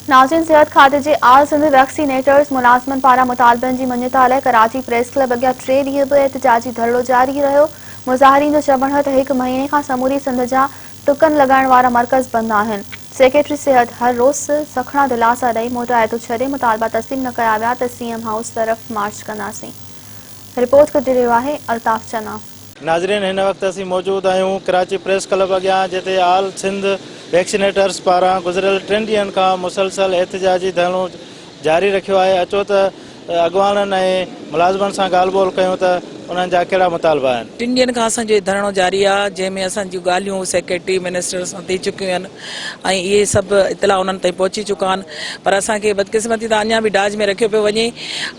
नाज़रीन, सेहत खाते जे आल सिंध वैक्सीनेटर्स मुलाज़मन पारां मुतालबनि जी मञता लाइ कराची प्रेस क्लब अॻियां 3 ॾींहं बि एहतजाजी धरणो जारी रहियो। मुज़ाहिरीन जो चवणु हो त 1 महीने खां समूरी सिंध जा टुकन लॻाइण वारा मर्कज़ बंदि आहिनि। सेक्रेटरी सिहत हर रोज़ सखणा दिलासा ॾेई मोटाए थो छॾे। मुतालबा तस्लीम न कया विया त सीएम हाउस तरफ़ मार्च कंदासीं। रिपोर्ट करे रहियो आहे अल्ताफ़ चना। नाज़रीन, हिन वक्त असीं मौजूद आहियूं कराची प्रेस क्लब अॻियां, जिते आल सिंध वैक्सीनेटर्स पारां गुज़िरियल 3 ॾींहंनि खां मुसलसल एहतजाजी धरणो जारी रखियो आहे। अचो त अॻवाननि ऐं मुलाज़मनि सां ॻाल्हि ॿोल कयूं त उन्हनि जा कहिड़ा मुतालबा आहिनि। 3 ॾींहंनि खां असांजो धरणो जारी आहे, जंहिंमें असांजूं ॻाल्हियूं सेक्रेटरी मिनिस्टर सां थी चुकियूं आहिनि ऐं इहे सभु इतला उन्हनि ताईं पहुची चुका आहिनि। पर असांखे बदकिस्मती त अञा बि डाज में रखियो पियो वञे।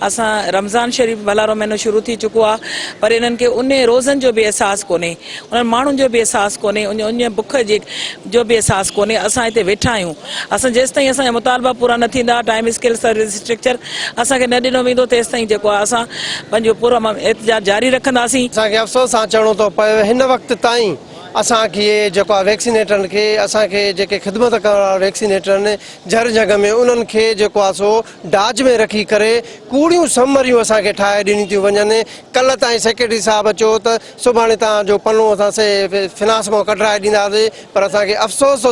असां रमज़ान शरीफ़ भलारो महीनो शुरू थी चुको आहे, पर इन्हनि खे उन रोज़नि जो बि अहसासु कोन्हे, उन्हनि माण्हुनि जो बि अहसासु कोन्हे, उन बुख जो बि अहसासु कोन्हे। असां हिते वेठा आहियूं। असां जेसि ताईं असांजा मुतालबा पूरा न थींदा, टाइम स्केल सर्विस स्ट्रक्चर असांखे न ॾिनो वेंदो, तेसि ताईं जेको आहे असां पंहिंजो पूरो एहतजाज जारी रखंदासीं। असांखे अफ़सोस सां चवणो थो पए, हिन वक़्त ताईं असांखे जेको आहे वैक्सीनेटरनि खे, असांखे जेके ख़िदमत करण वारा वैक्सीनेटर आहिनि जर जॻह में, उन्हनि खे जेको आहे सो डाज में रखी करे कूड़ियूं समरियूं असांखे ठाहे ॾिनी थियूं वञनि। कल्ह ताईं सेक्रेटरी साहिबु चयो त सुभाणे तव्हांजो पनो असां फिनांस मां कढाए ॾींदासीं, पर असांखे अफ़सोस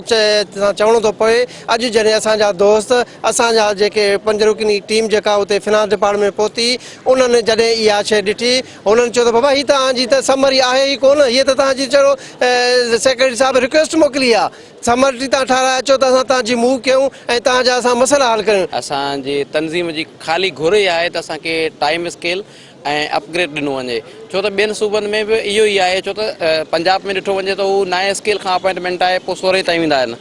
चवणो थो पए, अॼु जॾहिं असांजा दोस्त, असांजा जेके 5 रुकनी टीम जेका उते फिनांस डिपार्टमेंट में पहुती, उन्हनि जॾहिं इहा शइ ॾिठी, हुननि चयो त बाबा हीअ तव्हांजी त समरी आहे ई कोन, हीअ त तव्हांजी चलो सेक्रेटरी साहिबु रिक्वेस्ट मोकिली आहे, समरी तव्हां ठाराए अचो त असां तव्हांजी मूव कयूं ऐं तव्हांजा असां मसइला हल कयूं। असांजी तंज़ीम जी ख़ाली घुर ई आहे त असांखे टाइम स्केल ऐं अपग्रेड ॾिनो वञे, छो त ॿियनि सूबनि में बि इहो ई आहे। छो त पंजाब में ॾिठो वञे त हू 9 स्केल खां अपॉइंटमेंट आहे, पोइ 16 ताईं वेंदा आहिनि।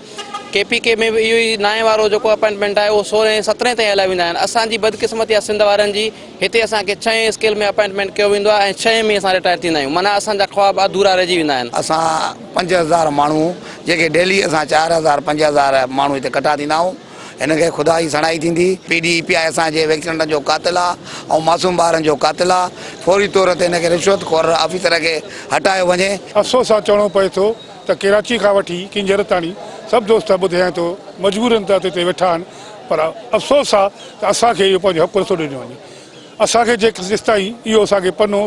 KPK में बि इहो ई 9 वारो जेको अपॉइंटमेंट आहे उहो 16 17 ताईं हलाए वेंदा आहिनि। असांजी बदकिस्मती आहे सिंध वारनि जी, हिते असांखे 6 स्केल में अपॉइंटमेंट कयो वेंदो आहे ऐं 6 में असां रिटायर थींदा आहियूं। माना असांजा ख्वाब अधूरा रहिजी वेंदा आहिनि। असां 5000 माण्हू जेके डेली असां 4000 5000 माण्हू हिते कठा थींदा आहियूं। हिनखे ख़ुदा जी सणाई थींदी। PDPI असांजे वैक्सीनेटरनि जो क़ातिल आहे ऐं मासूम ॿारनि जो क़ातिल आहे। फौरी तौर ते हिनखे रिश्वतखोर ऑफिसर खे हटायो वञे। अफ़सोस सां चवणो पए थो त कराची खां वठी किंजर ताणी सभु दोस्त ॿुधायां थो मजबूरनि त हिते वेठा आहिनि, पर अफ़सोस आहे त असांखे इहो पंहिंजो हक़ु नथो ॾिनो वञे। असांखे जेसिताईं ताईं इहो असांखे पनो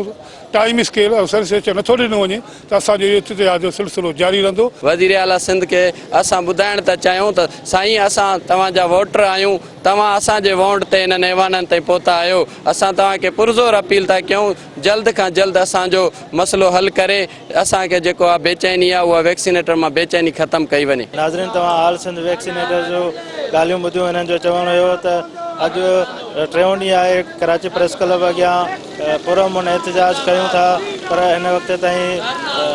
टाइम स्केल और सर्विस नथो ॾिनो वञे त असांजो एहतजाज जो सिलसिलो जारी रहंदो। वज़ीर आला सिंध खे असां ॿुधाइण था चाहियूं त साईं, असां तव्हांजा वोटर आहियूं, तव्हां असांजे वोट ते हिननि ऐवाननि ताईं पहुता आहियो। असां तव्हांखे पुरज़ोर अपील था कयूं, जल्द खां जल्द असांजो मसइलो हल करे असांखे जेको आहे बेचैनी आहे उहा वैक्सीनेटर मां बेचैनी ख़तमु कई वञे। नाज़रीन, तव्हां आल सिंध वैक्सीनेटर जो ॻाल्हियूं ॿुधियूं। हिननि जो चवणु हुयो त अॼु 3 ॾींहं आहे कराची प्रेस क्लब अॻियां पुरअमन एहतजाज कयूं था, पर हिन वक़्त ताईं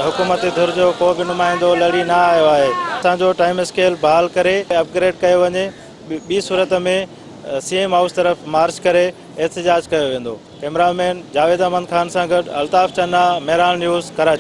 हुकूमती धुर जो को बि नुमाइंदो लड़ी न आयो आहे। असांजो टाइम स्केल बहाल करे अपग्रेड कयो वञे, ॿी सूरत में CM हाउस तरफ़ मार्च करे एहतजाज कयो वेंदो। कैमरामैन जावेद अहमद ख़ान सां गॾु अल्ताफ़ चन्ना, मेहरान न्यूज़, कराची।